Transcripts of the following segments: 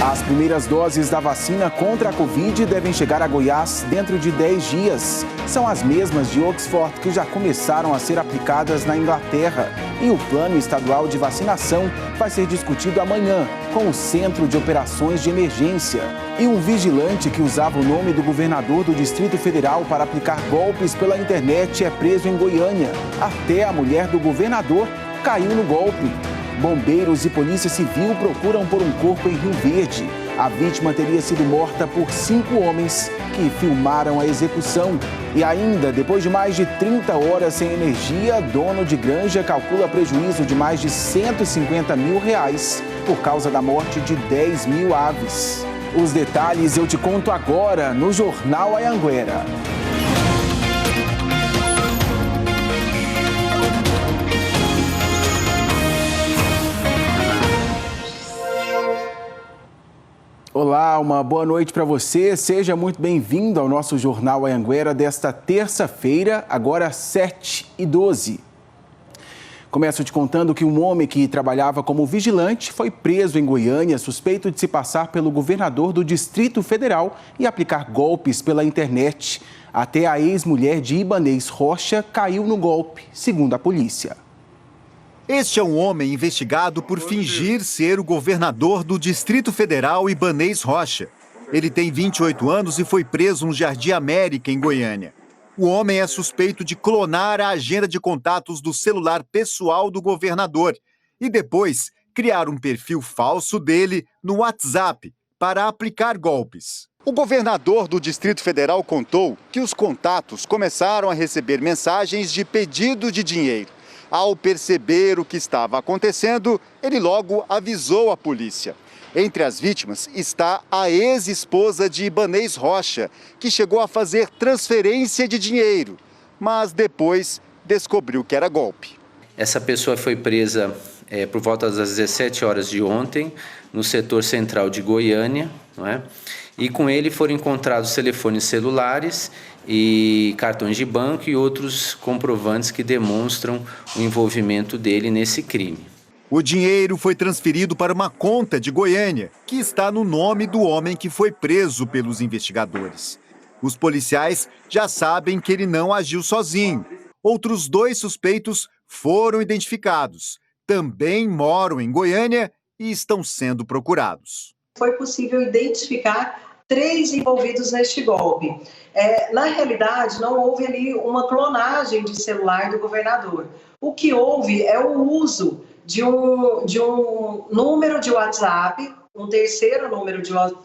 As primeiras doses da vacina contra a Covid devem chegar a Goiás dentro de 10 dias. São as mesmas de Oxford que já começaram a ser aplicadas na Inglaterra. E o plano estadual de vacinação vai ser discutido amanhã com o Centro de Operações de Emergência. E um vigilante que usava o nome do governador do Distrito Federal para aplicar golpes pela internet é preso em Goiânia. Até a mulher do governador caiu no golpe. Bombeiros e Polícia Civil procuram por um corpo em Rio Verde. A vítima teria sido morta por 5 homens que filmaram a execução. E ainda, depois de mais de 30 horas sem energia, dono de granja calcula prejuízo de mais de R$150 mil por causa da morte de 10 mil aves. Os detalhes eu te conto agora no Jornal Anhanguera. Olá, uma boa noite para você. Seja muito bem-vindo ao nosso Jornal Anhanguera desta terça-feira, agora 7h12. Começo te contando que um homem que trabalhava como vigilante foi preso em Goiânia, suspeito de se passar pelo governador do Distrito Federal e aplicar golpes pela internet. Até a ex-mulher de Ibanez Rocha caiu no golpe, segundo a polícia. Este é um homem investigado por fingir ser o governador do Distrito Federal, Ibanez Rocha. Ele tem 28 anos e foi preso no Jardim América, em Goiânia. O homem é suspeito de clonar a agenda de contatos do celular pessoal do governador e depois criar um perfil falso dele no WhatsApp para aplicar golpes. O governador do Distrito Federal contou que os contatos começaram a receber mensagens de pedido de dinheiro. Ao perceber o que estava acontecendo, ele logo avisou a polícia. Entre as vítimas está a ex-esposa de Ibanez Rocha, que chegou a fazer transferência de dinheiro, mas depois descobriu que era golpe. Essa pessoa foi presa por volta das 17 horas de ontem, no setor central de Goiânia, não é? E com ele foram encontrados telefones celulares e cartões de banco e outros comprovantes que demonstram o envolvimento dele nesse crime. O dinheiro foi transferido para uma conta de Goiânia, que está no nome do homem que foi preso pelos investigadores. Os policiais já sabem que ele não agiu sozinho. Outros 2 suspeitos foram identificados. Também moram em Goiânia e estão sendo procurados. Foi possível identificar 3 envolvidos neste golpe. Na realidade, não houve ali uma clonagem de celular do governador. O que houve é o uso de um número de WhatsApp, um terceiro número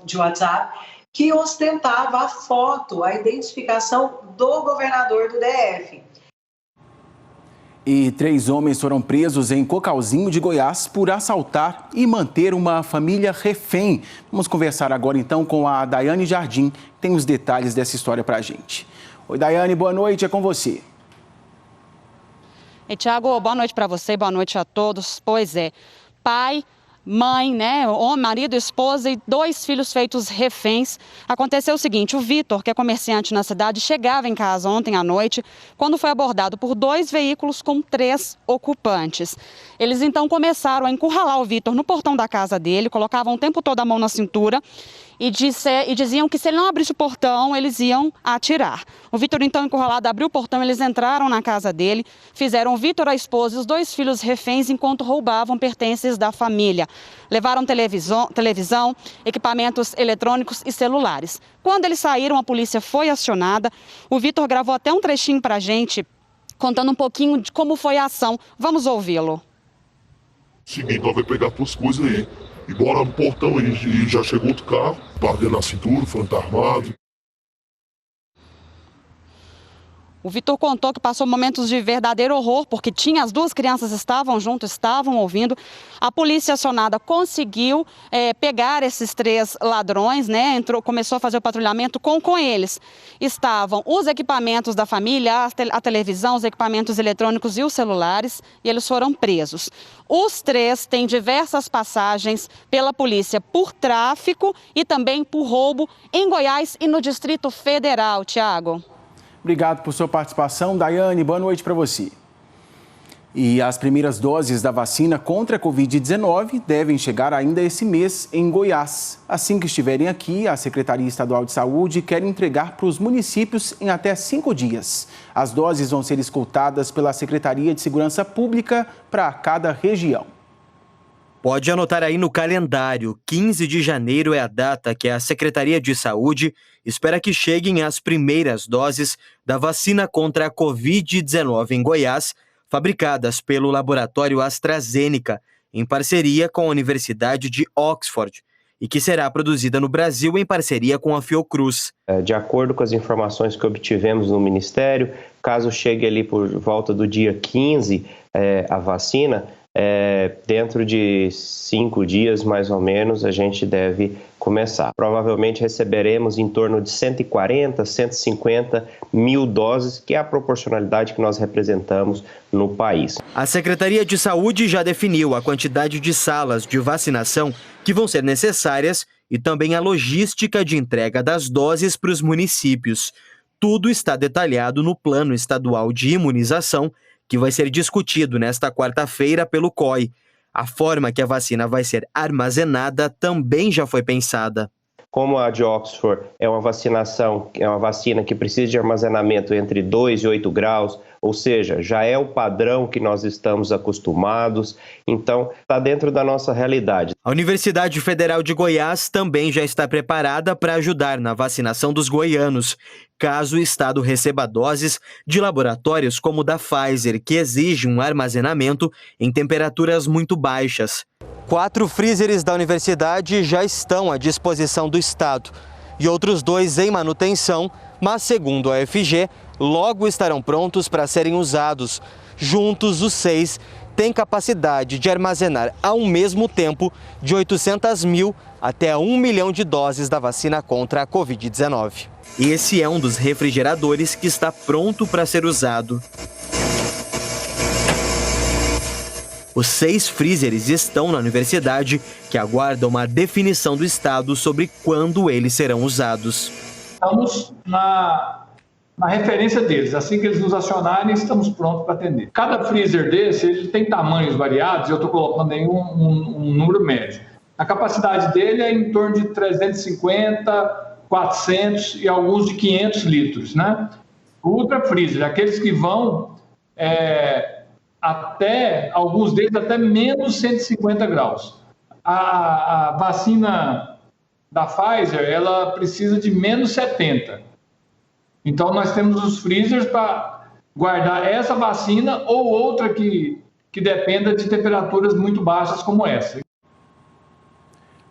de WhatsApp, que ostentava a foto, a identificação do governador do DF. E 3 homens foram presos em Cocalzinho de Goiás por assaltar e manter uma família refém. Vamos conversar agora então com a Daiane Jardim, que tem os detalhes dessa história para a gente. Oi, Daiane, boa noite, é com você. E Tiago, boa noite para você, boa noite a todos. Pois é, pai, mãe, né, marido, esposa e 2 filhos feitos reféns. Aconteceu o seguinte, o Vitor, que é comerciante na cidade, chegava em casa ontem à noite, quando foi abordado por 2 veículos com 3 ocupantes. Eles então começaram a encurralar o Vitor no portão da casa dele, colocavam o tempo todo a mão na cintura e diziam que se ele não abrisse o portão, eles iam atirar. O Vitor, então, encurralado, abriu o portão, eles entraram na casa dele, fizeram o Vitor, a esposa e os 2 filhos reféns enquanto roubavam pertences da família. Levaram televisão, equipamentos eletrônicos e celulares. Quando eles saíram, a polícia foi acionada. O Vitor gravou até um trechinho para a gente, contando um pouquinho de como foi a ação. Vamos ouvi-lo. Seguinte, nós vamos pegar tuas coisas aí. E bora no portão aí, e já chegou outro carro, pardendo na cintura, falando que tá armado. O Vitor contou que passou momentos de verdadeiro horror, porque as 2 crianças estavam juntas, estavam ouvindo. A polícia acionada conseguiu pegar esses 3 ladrões, né? Começou a fazer o patrulhamento com eles. Estavam os equipamentos da família, a televisão, os equipamentos eletrônicos e os celulares, e eles foram presos. Os 3 têm diversas passagens pela polícia por tráfico e também por roubo em Goiás e no Distrito Federal, Tiago. Obrigado por sua participação, Daiane. Boa noite para você. E as primeiras doses da vacina contra a Covid-19 devem chegar ainda esse mês em Goiás. Assim que estiverem aqui, a Secretaria Estadual de Saúde quer entregar para os municípios em até 5 dias. As doses vão ser escoltadas pela Secretaria de Segurança Pública para cada região. Pode anotar aí no calendário, 15 de janeiro é a data que a Secretaria de Saúde espera que cheguem as primeiras doses da vacina contra a Covid-19 em Goiás, fabricadas pelo laboratório AstraZeneca, em parceria com a Universidade de Oxford, e que será produzida no Brasil em parceria com a Fiocruz. De acordo com as informações que obtivemos no Ministério, caso chegue ali por volta do dia 15 a vacina, dentro de 5 dias, mais ou menos, a gente deve começar. Provavelmente receberemos em torno de 140, 150 mil doses, que é a proporcionalidade que nós representamos no país. A Secretaria de Saúde já definiu a quantidade de salas de vacinação que vão ser necessárias e também a logística de entrega das doses para os municípios. Tudo está detalhado no Plano Estadual de Imunização, que vai ser discutido nesta quarta-feira pelo COI. A forma que a vacina vai ser armazenada também já foi pensada. Como a de Oxford é uma vacina que precisa de armazenamento entre 2 e 8 graus, ou seja, já é o padrão que nós estamos acostumados, então está dentro da nossa realidade. A Universidade Federal de Goiás também já está preparada para ajudar na vacinação dos goianos, caso o estado receba doses de laboratórios como o da Pfizer, que exige um armazenamento em temperaturas muito baixas. 4 freezers da universidade já estão à disposição do estado e outros 2 em manutenção, mas segundo a UFG, logo estarão prontos para serem usados. Juntos, os 6 têm capacidade de armazenar ao mesmo tempo de 800 mil até 1 milhão de doses da vacina contra a Covid-19. Esse é um dos refrigeradores que está pronto para ser usado. Os 6 freezers estão na universidade, que aguardam uma definição do estado sobre quando eles serão usados. Estamos na referência deles. Assim que eles nos acionarem, estamos prontos para atender. Cada freezer desse, ele tem tamanhos variados, eu estou colocando aí um número médio. A capacidade dele é em torno de 350, 400 e alguns de 500 litros, né? O Ultra Freezer, aqueles que vão até, alguns deles até menos 150 graus. A vacina da Pfizer, ela precisa de menos 70. Então, nós temos os freezers para guardar essa vacina ou outra que dependa de temperaturas muito baixas como essa.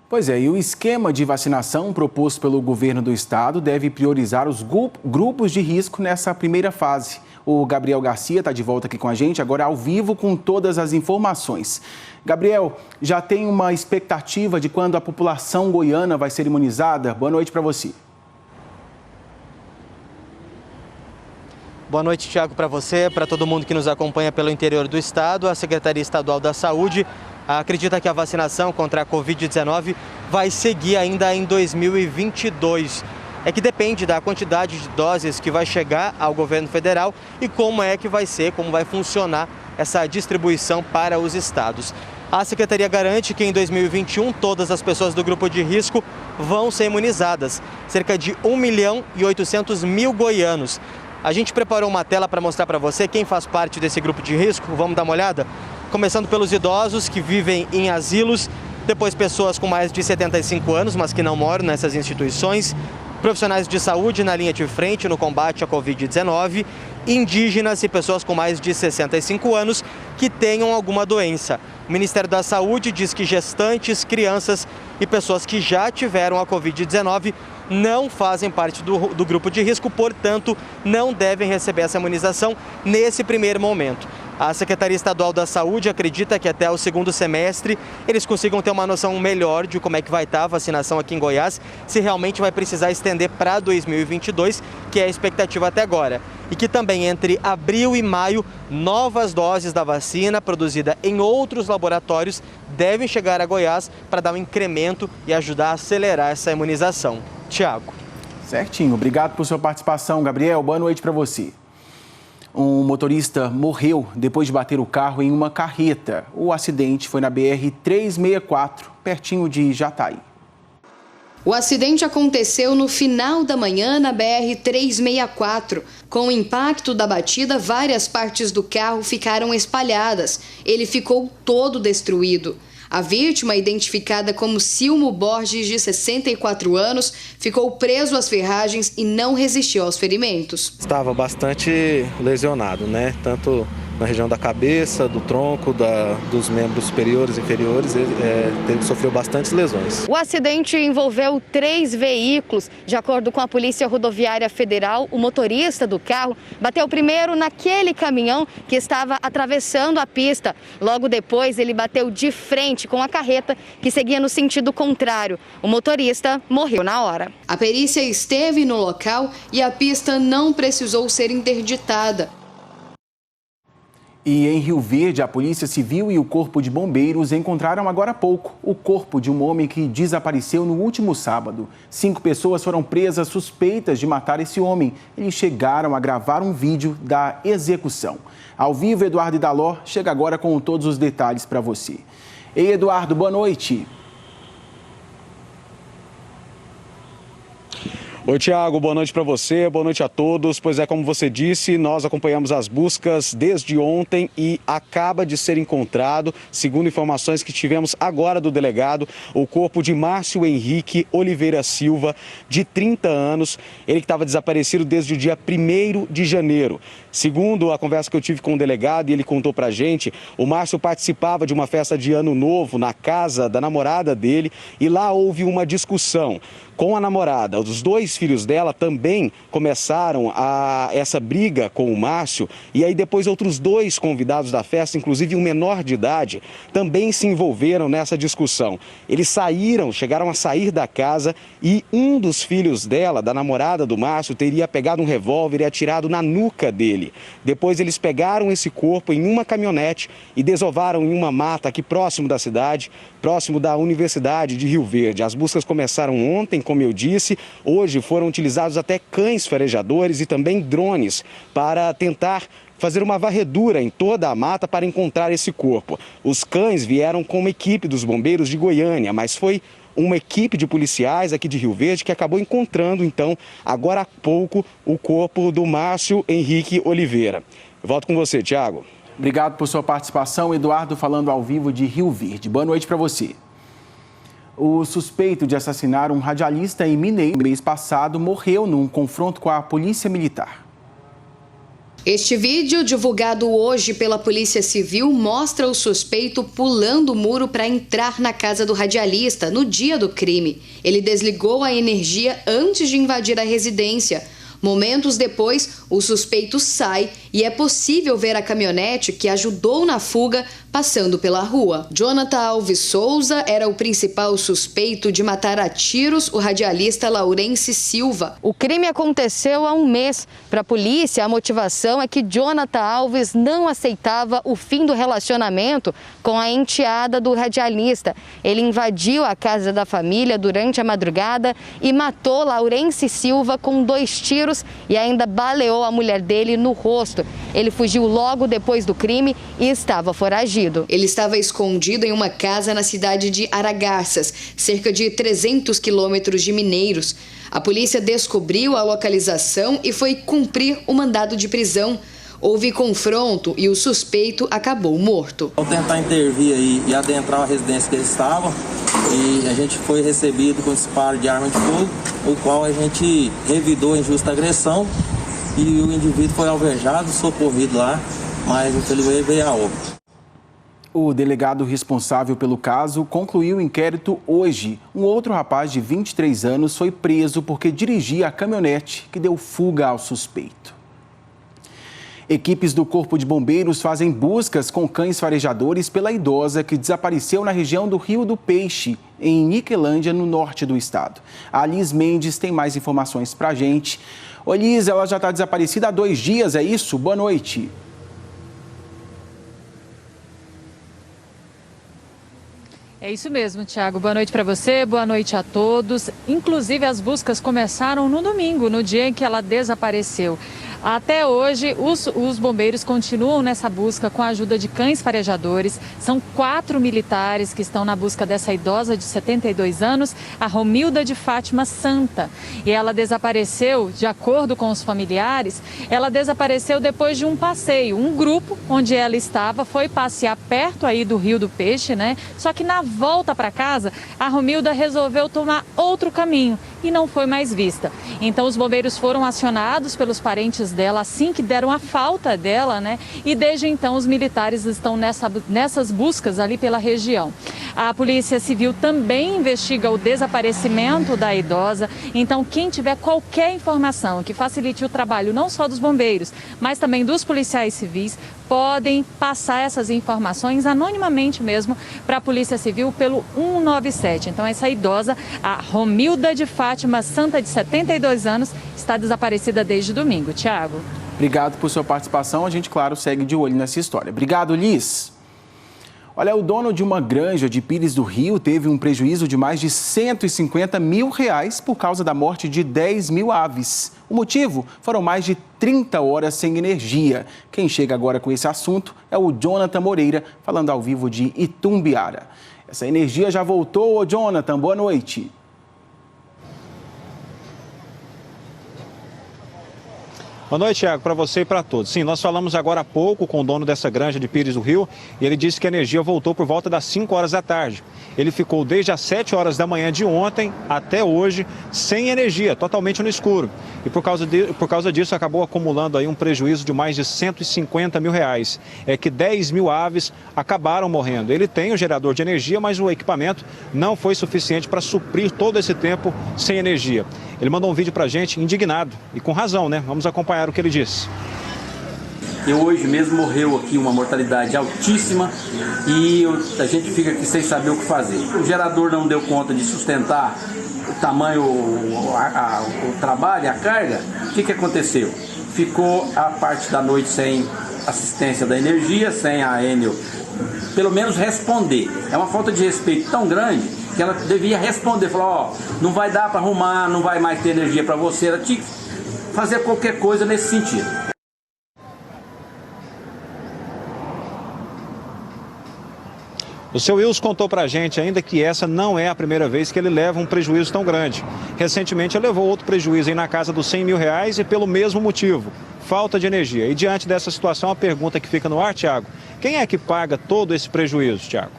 Pois é, e o esquema de vacinação proposto pelo governo do estado deve priorizar os grupos de risco nessa primeira fase. O Gabriel Garcia está de volta aqui com a gente, agora ao vivo com todas as informações. Gabriel, já tem uma expectativa de quando a população goiana vai ser imunizada? Boa noite para você. Boa noite, Thiago, para você, para todo mundo que nos acompanha pelo interior do estado. A Secretaria Estadual da Saúde acredita que a vacinação contra a Covid-19 vai seguir ainda em 2022. É que depende da quantidade de doses que vai chegar ao governo federal e como é que vai ser, como vai funcionar essa distribuição para os estados. A Secretaria garante que em 2021 todas as pessoas do grupo de risco vão ser imunizadas, cerca de 1.800.000 goianos. A gente preparou uma tela para mostrar para você quem faz parte desse grupo de risco. Vamos dar uma olhada? Começando pelos idosos que vivem em asilos, depois pessoas com mais de 75 anos, mas que não moram nessas instituições, profissionais de saúde na linha de frente no combate à Covid-19, indígenas e pessoas com mais de 65 anos que tenham alguma doença. O Ministério da Saúde diz que gestantes, crianças e pessoas que já tiveram a Covid-19 não fazem parte do grupo de risco, portanto, não devem receber essa imunização nesse primeiro momento. A Secretaria Estadual da Saúde acredita que até o segundo semestre eles consigam ter uma noção melhor de como é que vai estar a vacinação aqui em Goiás, se realmente vai precisar estender para 2022, que é a expectativa até agora. E que também entre abril e maio, novas doses da vacina produzida em outros laboratórios devem chegar a Goiás para dar um incremento e ajudar a acelerar essa imunização. Tiago. Certinho. Obrigado por sua participação, Gabriel. Boa noite para você. Um motorista morreu depois de bater o carro em uma carreta. O acidente foi na BR-364, pertinho de Jataí. O acidente aconteceu no final da manhã na BR-364. Com o impacto da batida, várias partes do carro ficaram espalhadas. Ele ficou todo destruído. A vítima, identificada como Silmo Borges, de 64 anos, ficou preso às ferragens e não resistiu aos ferimentos. Estava bastante lesionado, né? Tanto na região da cabeça, do tronco, dos membros superiores e inferiores, ele sofreu bastantes lesões. O acidente envolveu 3 veículos. De acordo com a Polícia Rodoviária Federal, o motorista do carro bateu primeiro naquele caminhão que estava atravessando a pista. Logo depois, ele bateu de frente com a carreta que seguia no sentido contrário. O motorista morreu na hora. A perícia esteve no local e a pista não precisou ser interditada. E em Rio Verde, a Polícia Civil e o Corpo de Bombeiros encontraram agora há pouco o corpo de um homem que desapareceu no último sábado. 5 pessoas foram presas suspeitas de matar esse homem. Eles chegaram a gravar um vídeo da execução. Ao vivo, Eduardo Idaló chega agora com todos os detalhes para você. Ei, Eduardo, boa noite. Oi, Tiago, boa noite para você, boa noite a todos. Pois é, como você disse, nós acompanhamos as buscas desde ontem e acaba de ser encontrado, segundo informações que tivemos agora do delegado, o corpo de Márcio Henrique Oliveira Silva, de 30 anos, ele que estava desaparecido desde o dia 1º de janeiro. Segundo a conversa que eu tive com o delegado, e ele contou pra gente, o Márcio participava de uma festa de Ano Novo na casa da namorada dele e lá houve uma discussão com a namorada. Os 2 filhos dela também começaram essa briga com o Márcio e aí depois outros 2 convidados da festa, inclusive um menor de idade, também se envolveram nessa discussão. Eles chegaram a sair da casa e um dos filhos dela, da namorada do Márcio, teria pegado um revólver e atirado na nuca dele. Depois eles pegaram esse corpo em uma caminhonete e desovaram em uma mata aqui próximo da cidade, próximo da Universidade de Rio Verde. As buscas começaram ontem, como eu disse. Hoje foram utilizados até cães farejadores e também drones para tentar fazer uma varredura em toda a mata para encontrar esse corpo. Os cães vieram com uma equipe dos bombeiros de Goiânia, mas foi uma equipe de policiais aqui de Rio Verde que acabou encontrando, então, agora há pouco, o corpo do Márcio Henrique Oliveira. Eu volto com você, Tiago. Obrigado por sua participação, Eduardo, falando ao vivo de Rio Verde. Boa noite para você. O suspeito de assassinar um radialista em Mineiro no mês passado morreu num confronto com a Polícia Militar. Este vídeo, divulgado hoje pela Polícia Civil, mostra o suspeito pulando o muro para entrar na casa do radialista no dia do crime. Ele desligou a energia antes de invadir a residência. Momentos depois, o suspeito sai e é possível ver a caminhonete que ajudou na fuga passando pela rua. Jonathan Alves Souza era o principal suspeito de matar a tiros o radialista Laurence Silva. O crime aconteceu há um mês. Para a polícia, a motivação é que Jonathan Alves não aceitava o fim do relacionamento com a enteada do radialista. Ele invadiu a casa da família durante a madrugada e matou Laurence Silva com 2 tiros e ainda baleou a mulher dele no rosto. Ele fugiu logo depois do crime e estava foragido. Ele estava escondido em uma casa na cidade de Aragarças, cerca de 300 quilômetros de Mineiros. A polícia descobriu a localização e foi cumprir o mandado de prisão. Houve confronto e o suspeito acabou morto. Ao tentar intervir aí e adentrar a residência que eles estavam, e a gente foi recebido com disparo de arma de fogo, o qual a gente revidou em justa agressão e o indivíduo foi alvejado, socorrido lá, mas infelizmente veio a óbito. O delegado responsável pelo caso concluiu o inquérito hoje. Um outro rapaz de 23 anos foi preso porque dirigia a caminhonete que deu fuga ao suspeito. Equipes do Corpo de Bombeiros fazem buscas com cães farejadores pela idosa que desapareceu na região do Rio do Peixe, em Niquelândia, no norte do estado. A Liz Mendes tem mais informações pra gente. Ô Liz, ela já está desaparecida há 2 dias, é isso? Boa noite. É isso mesmo, Tiago. Boa noite para você, boa noite a todos. Inclusive, as buscas começaram no domingo, no dia em que ela desapareceu. Até hoje, os bombeiros continuam nessa busca com a ajuda de cães farejadores. São 4 militares que estão na busca dessa idosa de 72 anos, a Romilda de Fátima Santa. E ela desapareceu, de acordo com os familiares, ela desapareceu depois de um passeio. Um grupo onde ela estava foi passear perto aí do Rio do Peixe, né? Só que na volta para casa, a Romilda resolveu tomar outro caminho e não foi mais vista. Então os bombeiros foram acionados pelos parentes dela assim que deram a falta dela, né? E desde então os militares estão nessas buscas ali pela região. A Polícia Civil também investiga o desaparecimento da idosa. Então quem tiver qualquer informação que facilite o trabalho não só dos bombeiros, mas também dos policiais civis, podem passar essas informações anonimamente mesmo para a Polícia Civil pelo 197. Então essa idosa, a Romilda de Fátima Santa, de 72 anos, está desaparecida desde domingo. Tiago. Obrigado por sua participação. A gente, claro, segue de olho nessa história. Obrigado, Liz. Olha, o dono de uma granja de Pires do Rio teve um prejuízo de mais de R$150 mil por causa da morte de 10 mil aves. O motivo? Foram mais de 30 horas sem energia. Quem chega agora com esse assunto é o Jonathan Moreira, falando ao vivo de Itumbiara. Essa energia já voltou, Jonathan, boa noite. Boa noite, Thiago, para você e para todos. Sim, nós falamos agora há pouco com o dono dessa granja de Pires do Rio e ele disse que a energia voltou por volta das 5 horas da tarde. Ele ficou desde as 7 horas da manhã de ontem até hoje sem energia, totalmente no escuro. E por causa disso acabou acumulando aí um prejuízo de mais de R$150 mil. É que 10 mil aves acabaram morrendo. Ele tem o gerador de energia, mas o equipamento não foi suficiente para suprir todo esse tempo sem energia. Ele mandou um vídeo para a gente indignado e com razão, né? Vamos acompanhar o que ele disse. E hoje mesmo morreu aqui uma mortalidade altíssima e a gente fica aqui sem saber o que fazer. O gerador não deu conta de sustentar o tamanho, o trabalho, a carga. O que aconteceu? Ficou a parte da noite sem assistência da energia, sem a Enel, pelo menos responder. É uma falta de respeito tão grande que ela devia responder, falar, ó, não vai dar para arrumar, não vai mais ter energia para você. Ela tinha que fazer qualquer coisa nesse sentido. O seu Wilson contou para a gente ainda que essa não é a primeira vez que ele leva um prejuízo tão grande. Recentemente ele levou outro prejuízo aí na casa dos R$100 mil e pelo mesmo motivo, falta de energia. E diante dessa situação, a pergunta que fica no ar, Thiago, quem é que paga todo esse prejuízo, Thiago?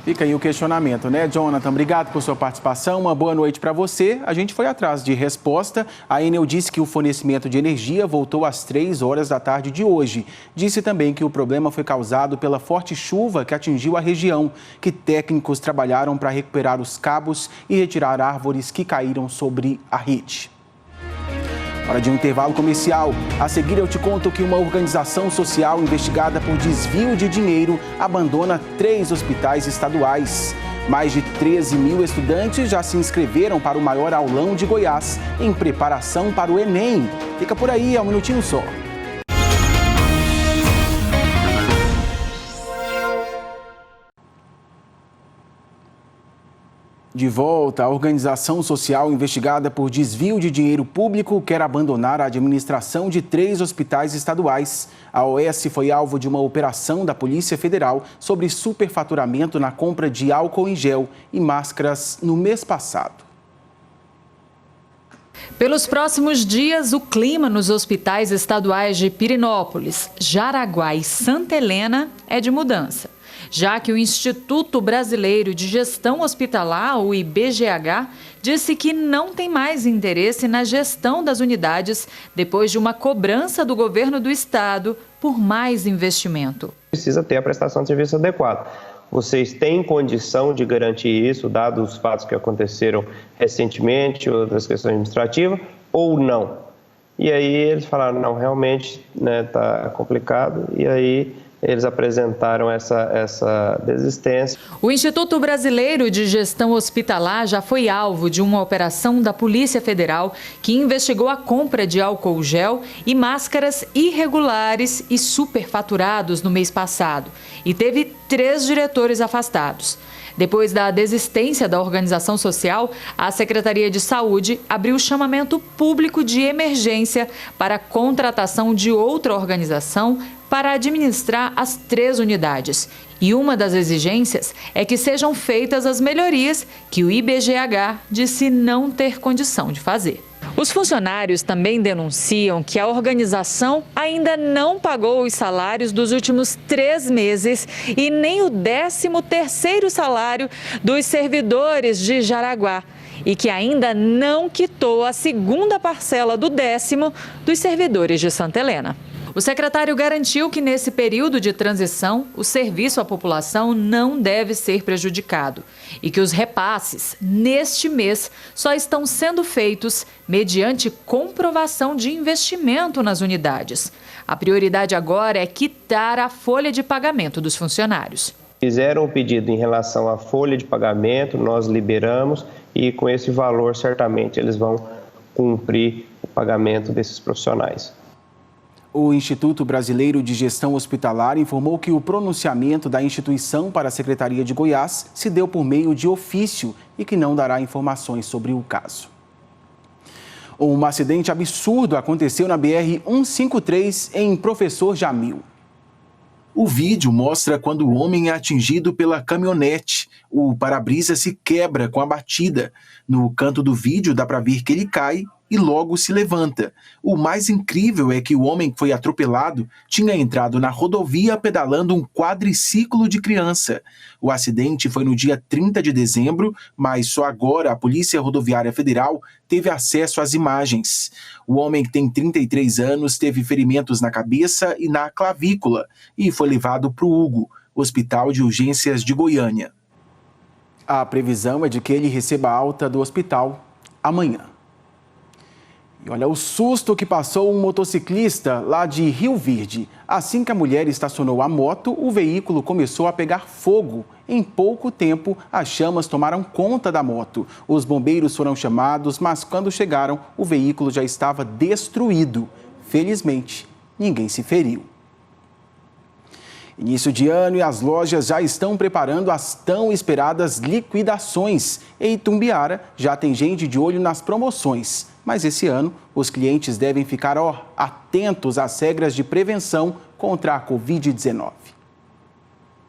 Fica aí o questionamento, né, Jonathan? Obrigado por sua participação, uma boa noite para você. A gente foi atrás de resposta. A Enel disse que o fornecimento de energia voltou às 3 horas da tarde de hoje. Disse também que o problema foi causado pela forte chuva que atingiu a região, que técnicos trabalharam para recuperar os cabos e retirar árvores que caíram sobre a rede. Hora de um intervalo comercial. A seguir eu te conto que uma organização social investigada por desvio de dinheiro abandona 3 hospitais estaduais. Mais de 13 mil estudantes já se inscreveram para o maior aulão de Goiás em preparação para o Enem. Fica por aí, é um minutinho só. De volta, a organização social investigada por desvio de dinheiro público quer abandonar a administração de 3 hospitais estaduais. A OS foi alvo de uma operação da Polícia Federal sobre superfaturamento na compra de álcool em gel e máscaras no mês passado. Pelos próximos dias, o clima nos hospitais estaduais de Pirenópolis, Jaraguá e Santa Helena é de mudança, já que o Instituto Brasileiro de Gestão Hospitalar, o IBGH, disse que não tem mais interesse na gestão das unidades depois de uma cobrança do governo do estado por mais investimento. Precisa ter a prestação de serviço adequada. Vocês têm condição de garantir isso, dados os fatos que aconteceram recentemente, outras questões administrativas, ou não? E aí eles falaram, não, realmente está complicado, e aí eles apresentaram essa desistência. O Instituto Brasileiro de Gestão Hospitalar já foi alvo de uma operação da Polícia Federal que investigou a compra de álcool gel e máscaras irregulares e superfaturados no mês passado e teve 3 diretores afastados. Depois da desistência da organização social, a Secretaria de Saúde abriu chamamento público de emergência para a contratação de outra organização para administrar as 3 unidades. E uma das exigências é que sejam feitas as melhorias que o IBGH disse não ter condição de fazer. Os funcionários também denunciam que a organização ainda não pagou os salários dos últimos 3 meses e nem o 13º salário dos servidores de Jaraguá e que ainda não quitou a 2ª parcela do 10º dos servidores de Santa Helena. O secretário garantiu que nesse período de transição, o serviço à população não deve ser prejudicado e que os repasses, neste mês, só estão sendo feitos mediante comprovação de investimento nas unidades. A prioridade agora é quitar a folha de pagamento dos funcionários. Fizeram o pedido em relação à folha de pagamento, nós liberamos e com esse valor, certamente, eles vão cumprir o pagamento desses profissionais. O Instituto Brasileiro de Gestão Hospitalar informou que o pronunciamento da instituição para a Secretaria de Goiás se deu por meio de ofício e que não dará informações sobre o caso. Um acidente absurdo aconteceu na BR-153 em Professor Jamil. O vídeo mostra quando o homem é atingido pela caminhonete. O para-brisa se quebra com a batida. No canto do vídeo dá para ver que ele cai e logo se levanta. O mais incrível é que o homem que foi atropelado tinha entrado na rodovia pedalando um quadriciclo de criança. O acidente foi no dia 30 de dezembro, mas só agora a Polícia Rodoviária Federal teve acesso às imagens. O homem, que tem 33 anos, teve ferimentos na cabeça e na clavícula e foi levado para o Hugo, Hospital de Urgências de Goiânia. A previsão é de que ele receba alta do hospital amanhã. E olha o susto que passou um motociclista lá de Rio Verde. Assim que a mulher estacionou a moto, o veículo começou a pegar fogo. Em pouco tempo, as chamas tomaram conta da moto. Os bombeiros foram chamados, mas quando chegaram, o veículo já estava destruído. Felizmente, ninguém se feriu. Início de ano e as lojas já estão preparando as tão esperadas liquidações. Em Itumbiara, já tem gente de olho nas promoções. Mas esse ano, os clientes devem ficar atentos às regras de prevenção contra a Covid-19.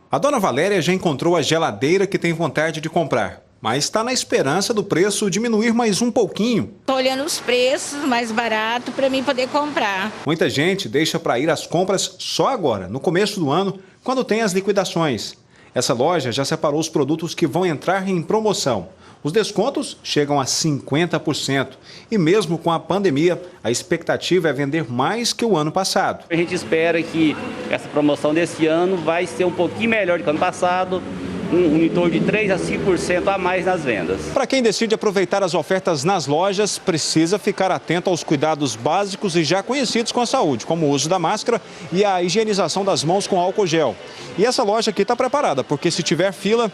A dona Valéria já encontrou a geladeira que tem vontade de comprar, mas está na esperança do preço diminuir mais um pouquinho. Estou olhando os preços mais baratos para mim poder comprar. Muita gente deixa para ir às compras só agora, no começo do ano, quando tem as liquidações. Essa loja já separou os produtos que vão entrar em promoção. Os descontos chegam a 50% e mesmo com a pandemia, a expectativa é vender mais que o ano passado. A gente espera que essa promoção desse ano vai ser um pouquinho melhor do que o ano passado, em torno de 3% a 5% a mais nas vendas. Para quem decide aproveitar as ofertas nas lojas, precisa ficar atento aos cuidados básicos e já conhecidos com a saúde, como o uso da máscara e a higienização das mãos com álcool gel. E essa loja aqui está preparada, porque se tiver fila,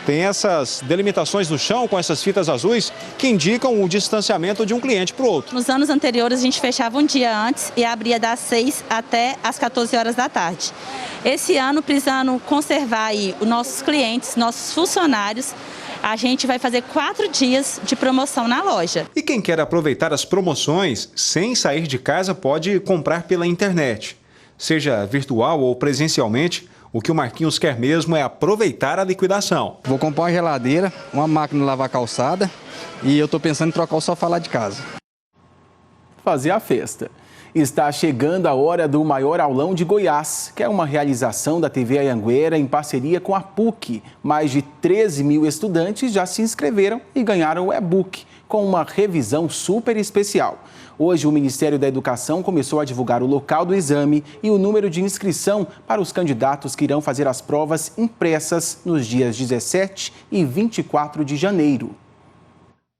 tem essas delimitações no chão com essas fitas azuis que indicam o distanciamento de um cliente para o outro. Nos anos anteriores a gente fechava um dia antes e abria das 6 até as 14 horas da tarde. Esse ano, precisando conservar aí os nossos clientes, nossos funcionários, a gente vai fazer 4 dias de promoção na loja. E quem quer aproveitar as promoções sem sair de casa pode comprar pela internet. Seja virtual ou presencialmente, o que o Marquinhos quer mesmo é aproveitar a liquidação. Vou comprar uma geladeira, uma máquina de lavar calçada e eu estou pensando em trocar o sofá lá de casa. Fazer a festa. Está chegando a hora do maior aulão de Goiás, que é uma realização da TV Anhanguera em parceria com a PUC. Mais de 13 mil estudantes já se inscreveram e ganharam o e-book, com uma revisão super especial. Hoje, o Ministério da Educação começou a divulgar o local do exame e o número de inscrição para os candidatos que irão fazer as provas impressas nos dias 17 e 24 de janeiro.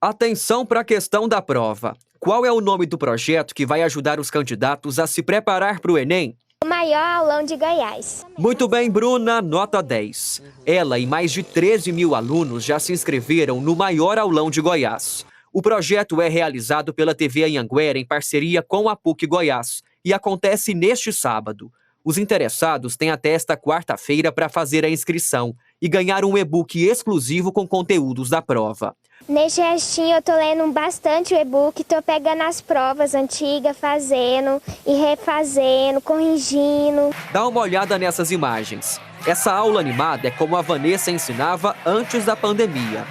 Atenção para a questão da prova. Qual é o nome do projeto que vai ajudar os candidatos a se preparar para o Enem? O maior aulão de Goiás. Muito bem, Bruna, nota 10. Ela e mais de 13 mil alunos já se inscreveram no maior aulão de Goiás. O projeto é realizado pela TV Anhanguera em parceria com a PUC Goiás e acontece neste sábado. Os interessados têm até esta quarta-feira para fazer a inscrição e ganhar um e-book exclusivo com conteúdos da prova. Neste restinho eu tô lendo bastante o e-book, tô pegando as provas antigas, fazendo e refazendo, corrigindo. Dá uma olhada nessas imagens. Essa aula animada é como a Vanessa ensinava antes da pandemia.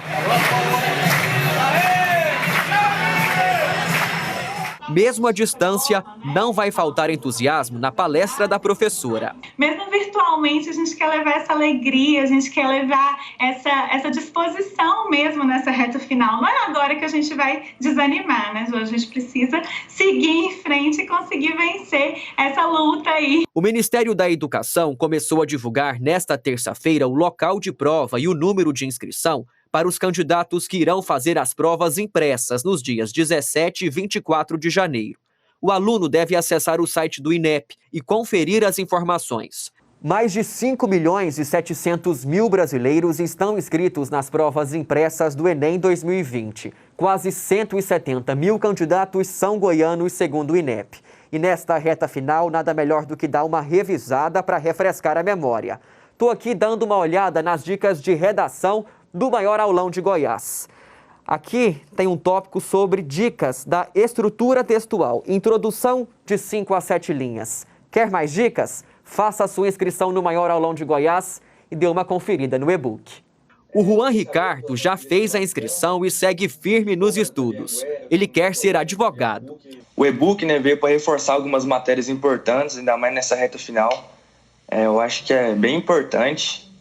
Mesmo à distância, não vai faltar entusiasmo na palestra da professora. Mesmo virtualmente, a gente quer levar essa alegria, a gente quer levar essa disposição mesmo nessa reta final. Não é agora que a gente vai desanimar, né, Ju? A gente precisa seguir em frente e conseguir vencer essa luta aí. O Ministério da Educação começou a divulgar nesta terça-feira o local de prova e o número de inscrição para os candidatos que irão fazer as provas impressas nos dias 17 e 24 de janeiro. O aluno deve acessar o site do INEP e conferir as informações. Mais de 5 milhões e 700 mil brasileiros estão inscritos nas provas impressas do Enem 2020. Quase 170 mil candidatos são goianos, segundo o INEP. E nesta reta final, nada melhor do que dar uma revisada para refrescar a memória. Estou aqui dando uma olhada nas dicas de redação do maior aulão de Goiás. Aqui tem um tópico sobre dicas da estrutura textual, introdução de 5 a 7 linhas. Quer mais dicas? Faça a sua inscrição no maior aulão de Goiás e dê uma conferida no e-book. O Juan Ricardo já fez a inscrição e segue firme nos estudos. Ele quer ser advogado. O e-book, veio para reforçar algumas matérias importantes, ainda mais nessa reta final. Eu acho que é bem importante,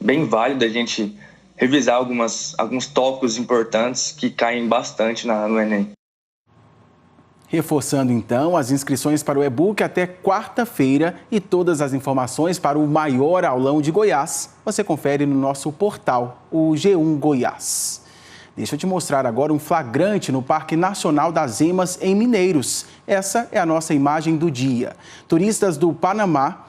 bem válido a gente revisar alguns tópicos importantes que caem bastante no Enem. Reforçando então as inscrições para o e-book até quarta-feira e todas as informações para o maior aulão de Goiás você confere no nosso portal, o G1 Goiás. Deixa eu te mostrar agora um flagrante no Parque Nacional das Emas, em Mineiros. Essa é a nossa imagem do dia. Turistas do Paraná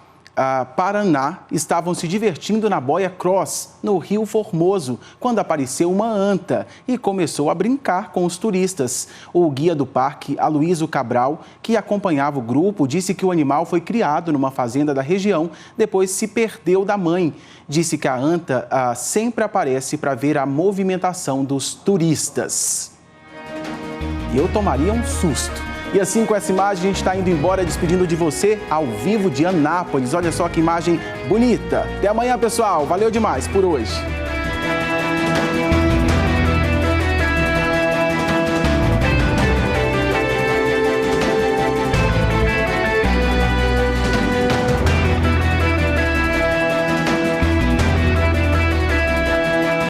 estavam se divertindo na boia cross, no Rio Formoso, quando apareceu uma anta e começou a brincar com os turistas. O guia do parque, Aloysio Cabral, que acompanhava o grupo, disse que o animal foi criado numa fazenda da região, depois se perdeu da mãe. Disse que a anta sempre aparece para ver a movimentação dos turistas. E eu tomaria um susto. E assim, com essa imagem, a gente está indo embora, despedindo de você ao vivo de Anápolis. Olha só que imagem bonita. Até amanhã, pessoal. Valeu demais por hoje.